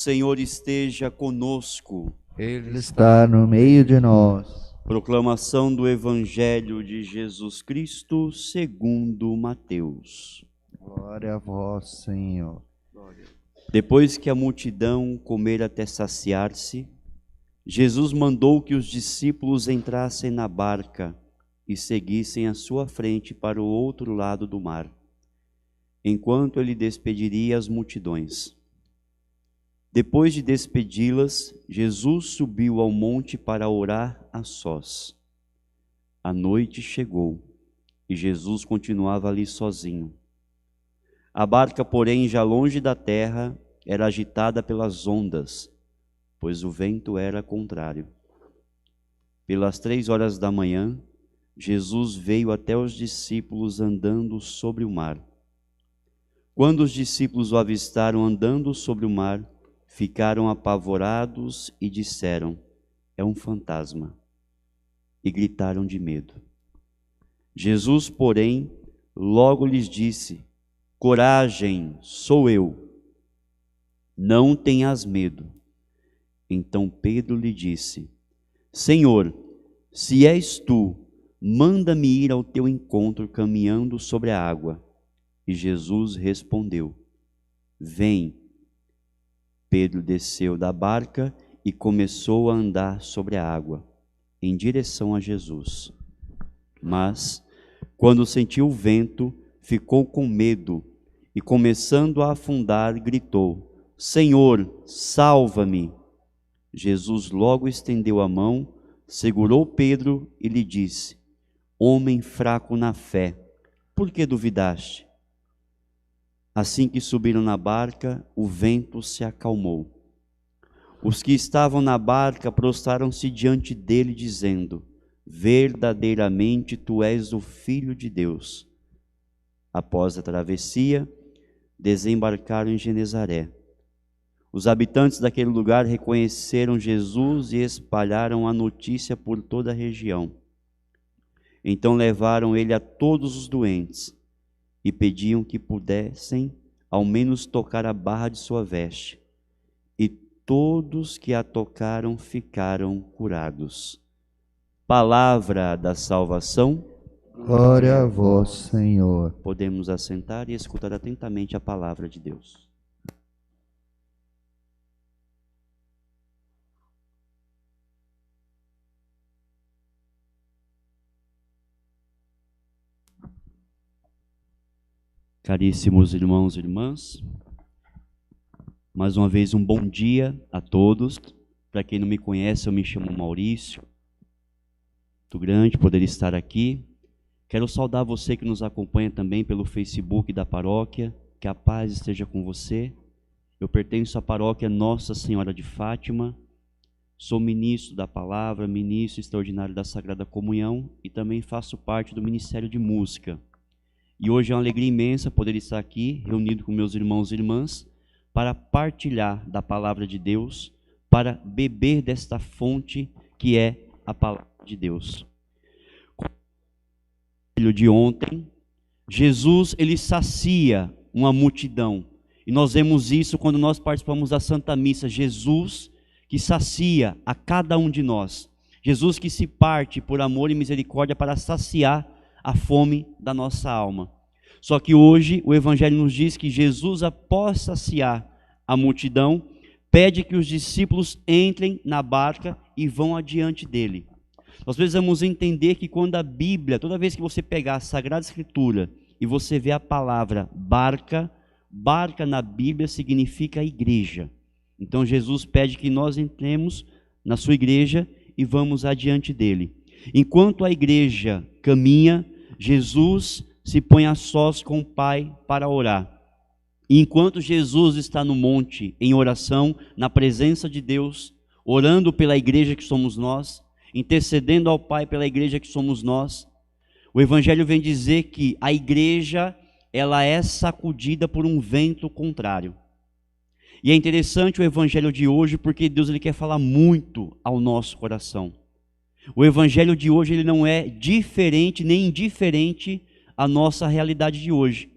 Senhor esteja conosco. Ele está no meio de nós. Proclamação do Evangelho de Jesus Cristo segundo Mateus. Glória a vós, Senhor. Depois que a multidão comera até saciar-se, Jesus mandou que os discípulos entrassem na barca e seguissem à sua frente para o outro lado do mar, enquanto ele despediria as multidões. Depois de despedi-las, Jesus subiu ao monte para orar a sós. A noite chegou e Jesus continuava ali sozinho. A barca, porém, já longe da terra, era agitada pelas ondas, pois o vento era contrário. Pelas 3 horas da manhã, Jesus veio até os discípulos andando sobre o mar. Quando os discípulos o avistaram andando sobre o mar, ficaram apavorados e disseram: é um fantasma, e gritaram de medo. Jesus, porém, logo lhes disse: coragem, sou eu, não tenhas medo. Então Pedro lhe disse: Senhor, se és tu, manda-me ir ao teu encontro caminhando sobre a água. E Jesus respondeu: vem. Pedro desceu da barca e começou a andar sobre a água, em direção a Jesus. Mas, quando sentiu o vento, ficou com medo e, começando a afundar, gritou: Senhor, salva-me! Jesus logo estendeu a mão, segurou Pedro e lhe disse: homem fraco na fé, por que duvidaste? Assim que subiram na barca, o vento se acalmou. Os que estavam na barca prostraram-se diante dele, dizendo: verdadeiramente tu és o Filho de Deus. Após a travessia, desembarcaram em Genezaré. Os habitantes daquele lugar reconheceram Jesus e espalharam a notícia por toda a região. Então levaram ele a todos os doentes e pediam que pudessem ao menos tocar a barra de sua veste. E todos que a tocaram ficaram curados. Palavra da salvação. Glória a vós, Senhor. Podemos assentar e escutar atentamente a palavra de Deus. Caríssimos irmãos e irmãs, mais uma vez um bom dia a todos. Para quem não me conhece, eu me chamo Maurício. Muito grande poder estar aqui. Quero saudar você que nos acompanha também pelo Facebook da paróquia. Que a paz esteja com você. Eu pertenço à paróquia Nossa Senhora de Fátima. Sou ministro da palavra, ministro extraordinário da Sagrada Comunhão e também faço parte do Ministério de Música. E hoje é uma alegria imensa poder estar aqui, reunido com meus irmãos e irmãs, para partilhar da palavra de Deus, para beber desta fonte que é a palavra de Deus. No de ontem, Jesus, ele sacia uma multidão. E nós vemos isso quando nós participamos da Santa Missa. Jesus que sacia a cada um de nós. Jesus que se parte por amor e misericórdia para saciar a fome da nossa alma. Só que hoje o Evangelho nos diz que Jesus, após saciar a multidão, pede que os discípulos entrem na barca e vão adiante dele. Nós precisamos entender que quando a Bíblia, toda vez que você pegar a Sagrada Escritura e você vê a palavra barca, barca na Bíblia significa igreja. Então Jesus pede que nós entremos na sua igreja e vamos adiante dele. Enquanto a igreja caminha, Jesus se põe a sós com o Pai para orar. E enquanto Jesus está no monte em oração, na presença de Deus, orando pela igreja que somos nós, intercedendo ao Pai pela igreja que somos nós, o Evangelho vem dizer que a igreja, ela é sacudida por um vento contrário. E é interessante o Evangelho de hoje, porque Deus ele quer falar muito ao nosso coração. O Evangelho de hoje ele não é diferente nem indiferente à nossa realidade de hoje.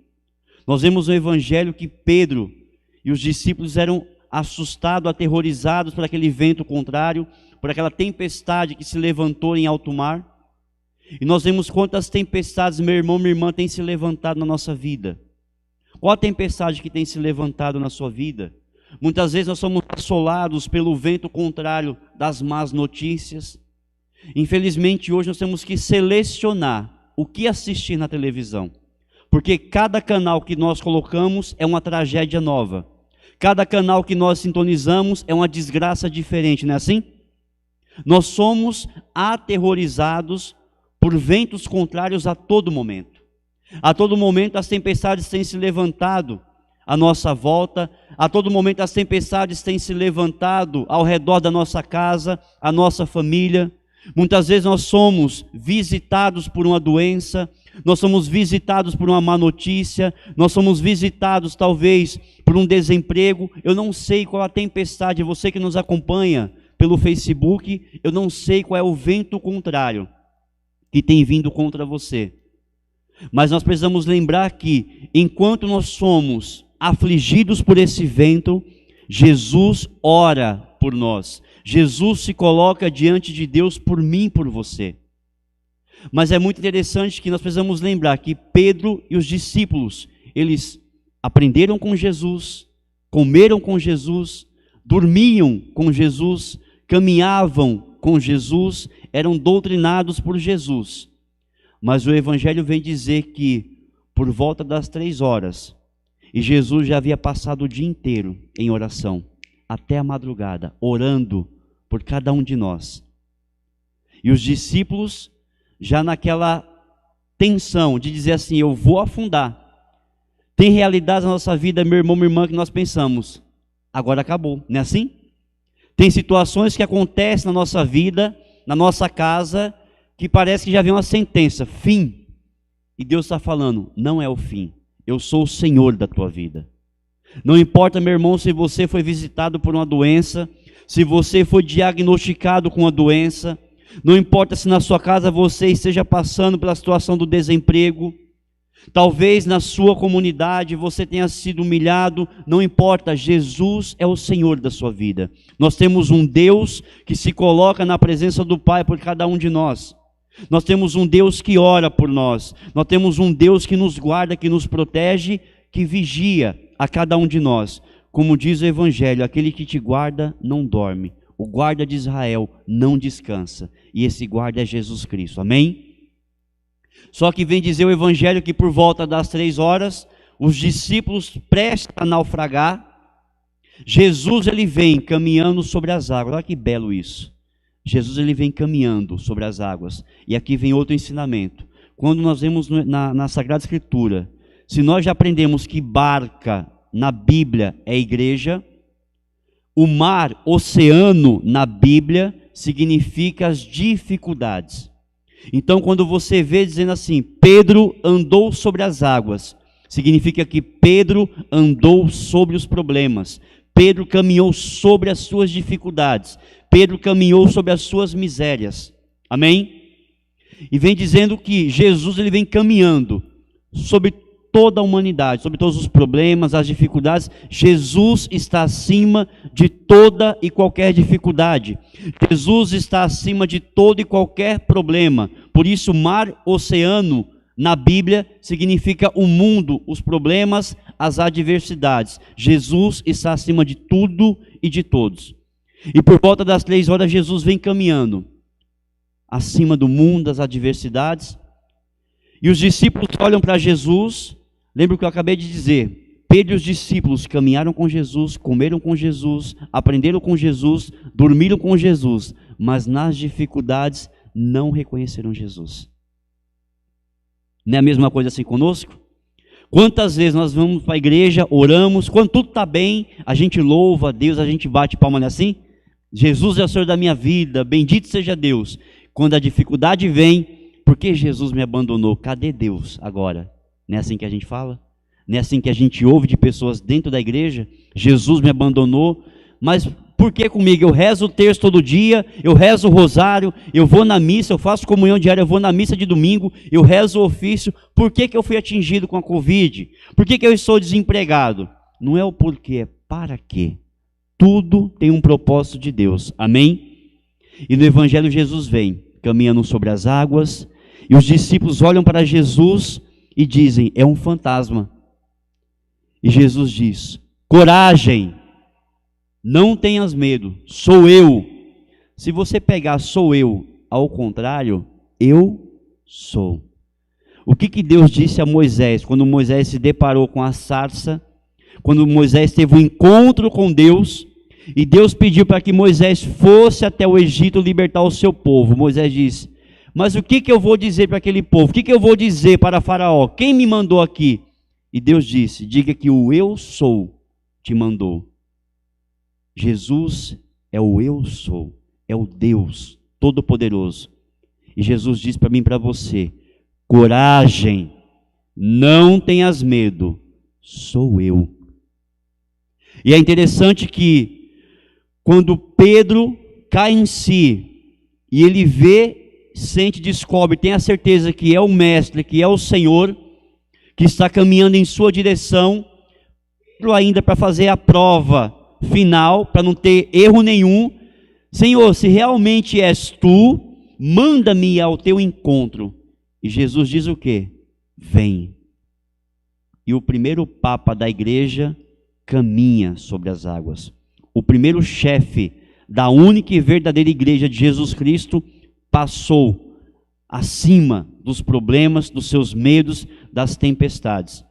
Nós vemos no Evangelho que Pedro e os discípulos eram assustados, aterrorizados por aquele vento contrário, por aquela tempestade que se levantou em alto mar. E nós vemos quantas tempestades, meu irmão, minha irmã, tem se levantado na nossa vida. Qual a tempestade que tem se levantado na sua vida? Muitas vezes nós somos assolados pelo vento contrário das más notícias. Infelizmente hoje nós temos que selecionar o que assistir na televisão, porque cada canal que nós colocamos é uma tragédia nova. Cada canal que nós sintonizamos é uma desgraça diferente, não é assim? Nós somos aterrorizados por ventos contrários a todo momento. A todo momento as tempestades têm se levantado à nossa volta, a todo momento as tempestades têm se levantado ao redor da nossa casa, a nossa família. Muitas vezes nós somos visitados por uma doença, nós somos visitados por uma má notícia, nós somos visitados talvez por um desemprego. Eu não sei qual a tempestade, você que nos acompanha pelo Facebook, eu não sei qual é o vento contrário que tem vindo contra você. Mas nós precisamos lembrar que enquanto nós somos afligidos por esse vento, Jesus ora por nós. Jesus se coloca diante de Deus por mim e por você. Mas é muito interessante que nós precisamos lembrar que Pedro e os discípulos, eles aprenderam com Jesus, comeram com Jesus, dormiam com Jesus, caminhavam com Jesus, eram doutrinados por Jesus. Mas o Evangelho vem dizer que por volta das 3 horas, e Jesus já havia passado o dia inteiro em oração, até a madrugada, orando por cada um de nós. E os discípulos, já naquela tensão de dizer assim, eu vou afundar. Tem realidades na nossa vida, meu irmão, minha irmã, que nós pensamos, agora acabou, não é assim? Tem situações que acontecem na nossa vida, na nossa casa, que parece que já vem uma sentença, fim. E Deus está falando, não é o fim, eu sou o Senhor da tua vida. Não importa, meu irmão, se você foi visitado por uma doença, se você foi diagnosticado com uma doença, não importa se na sua casa você esteja passando pela situação do desemprego, talvez na sua comunidade você tenha sido humilhado, não importa, Jesus é o Senhor da sua vida. Nós temos um Deus que se coloca na presença do Pai por cada um de nós. Nós temos um Deus que ora por nós. Nós temos um Deus que nos guarda, que nos protege, que vigia a cada um de nós. Como diz o Evangelho, aquele que te guarda não dorme. O guarda de Israel não descansa. E esse guarda é Jesus Cristo. Amém? Só que vem dizer o Evangelho que por volta das 3 horas, os discípulos prestes a naufragar, Jesus ele vem caminhando sobre as águas. Olha que belo isso. Jesus ele vem caminhando sobre as águas. E aqui vem outro ensinamento. Quando nós vemos na Sagrada Escritura, se nós já aprendemos que barca na Bíblia é igreja, o mar, oceano na Bíblia significa as dificuldades. Então quando você vê dizendo assim, Pedro andou sobre as águas, significa que Pedro andou sobre os problemas. Pedro caminhou sobre as suas dificuldades. Pedro caminhou sobre as suas misérias. Amém? E vem dizendo que Jesus ele vem caminhando sobre toda a humanidade, sobre todos os problemas, as dificuldades. Jesus está acima de toda e qualquer dificuldade. Jesus está acima de todo e qualquer problema. Por isso, mar, oceano, na Bíblia, significa o mundo, os problemas, as adversidades. Jesus está acima de tudo e de todos. E por volta das 3 horas, Jesus vem caminhando acima do mundo, das adversidades. E os discípulos olham para Jesus. Lembra o que eu acabei de dizer? Pedro e os discípulos caminharam com Jesus, comeram com Jesus, aprenderam com Jesus, dormiram com Jesus, mas nas dificuldades não reconheceram Jesus. Não é a mesma coisa assim conosco? Quantas vezes nós vamos para a igreja, oramos, quando tudo está bem, a gente louva a Deus, a gente bate palma, não é assim? Jesus é o Senhor da minha vida, bendito seja Deus. Quando a dificuldade vem, por que Jesus me abandonou? Cadê Deus agora? Não é assim que a gente fala? Não é assim que a gente ouve de pessoas dentro da igreja? Jesus me abandonou, mas por que comigo? Eu rezo o terço todo dia, eu rezo o rosário, eu vou na missa, eu faço comunhão diária, eu vou na missa de domingo, eu rezo o ofício. Por que eu fui atingido com a Covid? Por que eu estou desempregado? Não é o porquê, é para quê. tudo tem um propósito de Deus. Amém? E no Evangelho Jesus vem caminhando sobre as águas, e os discípulos olham para Jesus e dizem: é um fantasma. E Jesus diz: coragem, não tenhas medo, sou eu. Se você pegar sou eu ao contrário, eu sou. O que Deus disse a Moisés quando Moisés se deparou com a sarça, quando Moisés teve um encontro com Deus, e Deus pediu para que Moisés fosse até o Egito libertar o seu povo? Moisés disse: mas o que eu vou dizer para aquele povo? O que eu vou dizer para Faraó? Quem me mandou aqui? E Deus disse: diga que o eu sou te mandou. Jesus é o eu sou, é o Deus Todo-Poderoso. E Jesus diz para mim e para você: coragem, não tenhas medo, sou eu. E é interessante que quando Pedro cai em si, e ele vê, sente, descobre, tem a certeza que é o Mestre, que é o Senhor, que está caminhando em sua direção, Pedro ainda para fazer a prova final, para não ter erro nenhum: Senhor, se realmente és tu, manda-me ao teu encontro. E Jesus diz o quê? Vem. E o primeiro papa da igreja caminha sobre as águas. O primeiro chefe da única e verdadeira igreja de Jesus Cristo passou acima dos problemas, dos seus medos, das tempestades.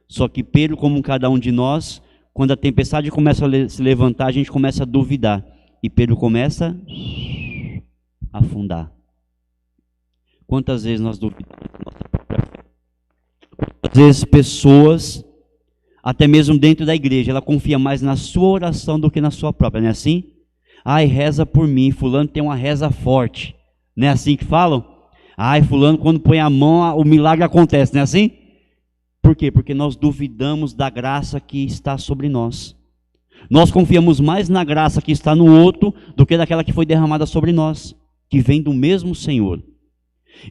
Só que Pedro, como cada um de nós, quando a tempestade começa a se levantar, a gente começa a duvidar. E Pedro começa a afundar. Quantas vezes nós duvidamos da nossa própria fé? Quantas vezes pessoas, até mesmo dentro da igreja, ela confia mais na sua oração do que na sua própria, não é assim? Ai, reza por mim, fulano tem uma reza forte. Não é assim que falam? Ai, fulano quando põe a mão, o milagre acontece, não é assim? Por quê? Porque nós duvidamos da graça que está sobre nós. Nós confiamos mais na graça que está no outro do que daquela que foi derramada sobre nós, que vem do mesmo Senhor.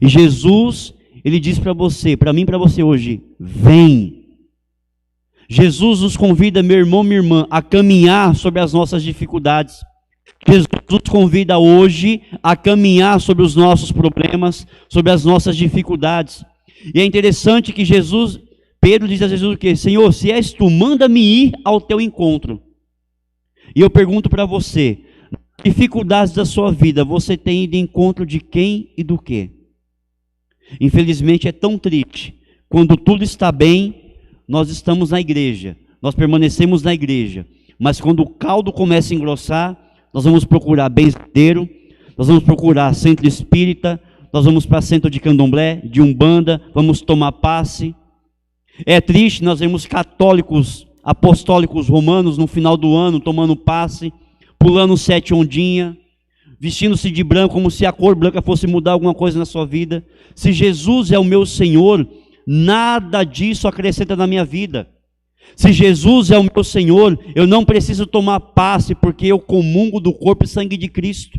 E Jesus, ele diz para você, para mim e para você hoje: vem. Jesus nos convida, meu irmão, minha irmã, a caminhar sobre as nossas dificuldades. Jesus nos convida hoje a caminhar sobre os nossos problemas, sobre as nossas dificuldades. E é interessante que Pedro diz a Jesus o quê? Senhor, se és tu, manda-me ir ao teu encontro. E eu pergunto para você, dificuldades da sua vida, você tem ido em encontro de quem e do quê? Infelizmente é tão triste, quando tudo está bem, nós estamos na igreja, nós permanecemos na igreja, mas quando o caldo começa a engrossar, nós vamos procurar benzedeiro, nós vamos procurar centro espírita, nós vamos para centro de candomblé, de umbanda, vamos tomar passe. É triste nós vemos católicos, apostólicos romanos no final do ano tomando passe, pulando 7 ondinhas, vestindo-se de branco como se a cor branca fosse mudar alguma coisa na sua vida. Se Jesus é o meu Senhor, nada disso acrescenta na minha vida. Se Jesus é o meu Senhor, eu não preciso tomar passe, porque eu comungo do corpo e sangue de Cristo.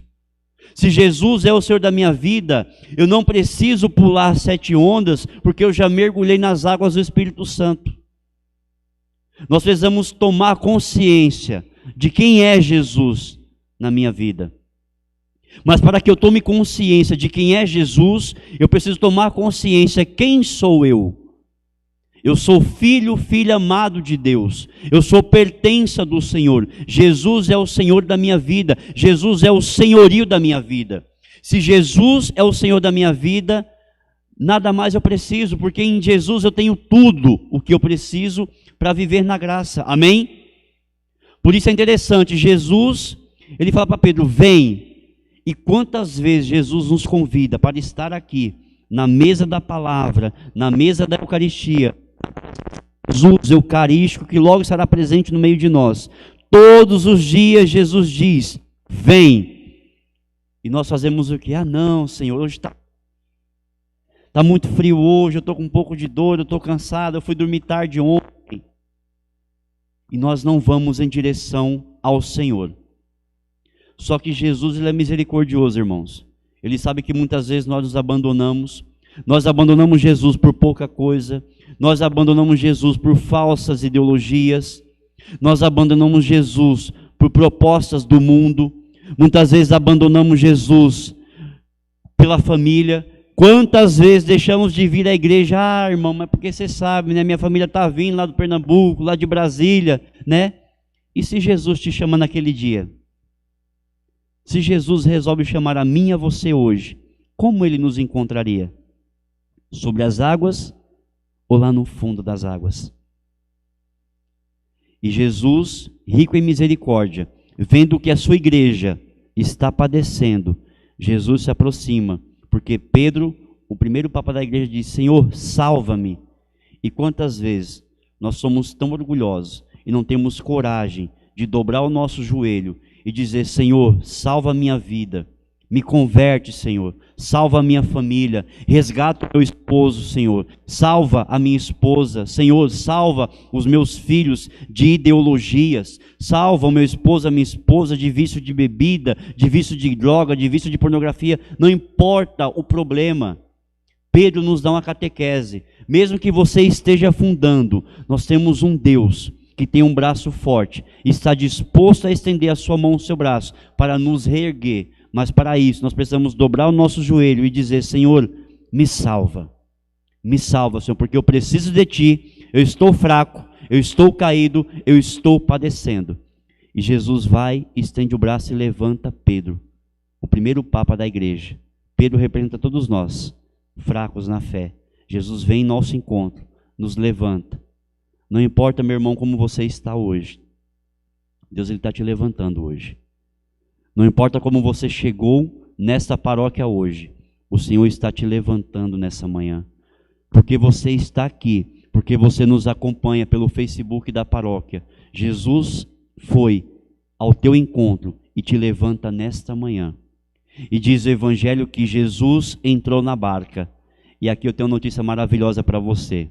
Se Jesus é o Senhor da minha vida, eu não preciso pular 7 ondas, porque eu já mergulhei nas águas do Espírito Santo. Nós precisamos tomar consciência de quem é Jesus na minha vida. Mas para que eu tome consciência de quem é Jesus, eu preciso tomar consciência quem sou eu. Eu sou filho, filha amado de Deus. Eu sou pertença do Senhor. Jesus é o Senhor da minha vida. Jesus é o senhorio da minha vida. Se Jesus é o Senhor da minha vida, nada mais eu preciso, porque em Jesus eu tenho tudo o que eu preciso para viver na graça. Amém? Por isso é interessante, Jesus, ele fala para Pedro, vem. E quantas vezes Jesus nos convida para estar aqui, na mesa da palavra, na mesa da Eucaristia, Jesus eucarístico, que logo estará presente no meio de nós. Todos os dias Jesus diz, vem. E nós fazemos o quê? Ah não, Senhor, hoje está muito frio hoje, eu estou com um pouco de dor, eu estou cansado, eu fui dormir tarde ontem. E nós não vamos em direção ao Senhor. Só que Jesus, ele é misericordioso, irmãos. Ele sabe que muitas vezes nós nos abandonamos. Nós abandonamos Jesus por pouca coisa. Nós abandonamos Jesus por falsas ideologias. Nós abandonamos Jesus por propostas do mundo. Muitas vezes abandonamos Jesus pela família. Quantas vezes deixamos de vir à igreja? Ah, irmão, mas porque você sabe, né? Minha família está vindo lá do Pernambuco, lá de Brasília, né? E se Jesus te chama naquele dia? Se Jesus resolve chamar a mim e a você hoje, como Ele nos encontraria? Sobre as águas ou lá no fundo das águas? E Jesus, rico em misericórdia, vendo que a sua igreja está padecendo, Jesus se aproxima, porque Pedro, o primeiro papa da igreja, disse: Senhor, salva-me. E quantas vezes nós somos tão orgulhosos e não temos coragem de dobrar o nosso joelho e dizer: Senhor, salva a minha vida, me converte, Senhor, salva a minha família, resgata o meu esposo, Senhor, salva a minha esposa, Senhor, salva os meus filhos de ideologias, salva o meu esposo, a minha esposa de vício de bebida, de vício de droga, de vício de pornografia, não importa o problema. Pedro nos dá uma catequese: mesmo que você esteja afundando, nós temos um Deus que tem um braço forte, está disposto a estender a sua mão, o seu braço, para nos reerguer. Mas para isso nós precisamos dobrar o nosso joelho e dizer: Senhor, me salva, Senhor, porque eu preciso de Ti, eu estou fraco, eu estou caído, eu estou padecendo. E Jesus vai, estende o braço e levanta Pedro, o primeiro papa da igreja. Pedro representa todos nós, fracos na fé. Jesus vem em nosso encontro, nos levanta. Não importa, meu irmão, como você está hoje, Deus está te levantando hoje. Não importa como você chegou nesta paróquia hoje, o Senhor está te levantando nessa manhã. Porque você está aqui, porque você nos acompanha pelo Facebook da paróquia. Jesus foi ao teu encontro e te levanta nesta manhã. E diz o Evangelho que Jesus entrou na barca. E aqui eu tenho uma notícia maravilhosa para você.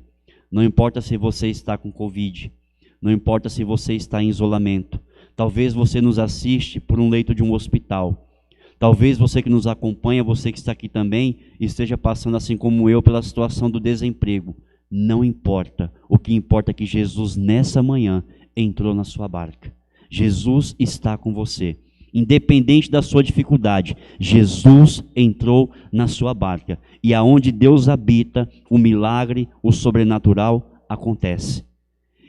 Não importa se você está com Covid, não importa se você está em isolamento. Talvez você nos assiste por um leito de um hospital. Talvez você que nos acompanha, você que está aqui também, esteja passando assim como eu pela situação do desemprego. Não importa. O que importa é que Jesus nessa manhã entrou na sua barca. Jesus está com você. Independente da sua dificuldade, Jesus entrou na sua barca. E aonde Deus habita, o milagre, o sobrenatural acontece.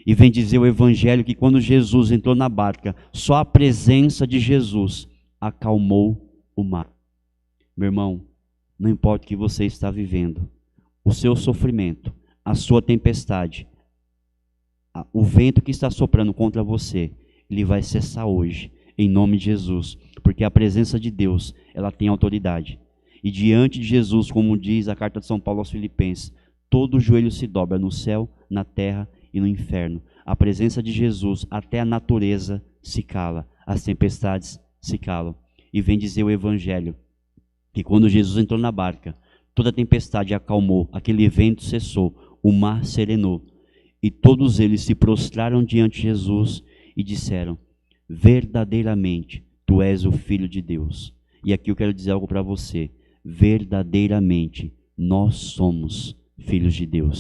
E vem dizer o Evangelho que quando Jesus entrou na barca, só a presença de Jesus acalmou o mar. Meu irmão, não importa o que você está vivendo, o seu sofrimento, a sua tempestade, o vento que está soprando contra você, ele vai cessar hoje, em nome de Jesus, porque a presença de Deus, ela tem autoridade. E diante de Jesus, como diz a carta de São Paulo aos Filipenses, todo joelho se dobra no céu, na terra e no inferno. A presença de Jesus, até a natureza se cala, as tempestades se calam. E vem dizer o Evangelho que quando Jesus entrou na barca, toda a tempestade acalmou, aquele vento cessou, o mar serenou. E todos eles se prostraram diante de Jesus e disseram: verdadeiramente, Tu és o Filho de Deus. E aqui eu quero dizer algo para você: verdadeiramente, nós somos filhos de Deus.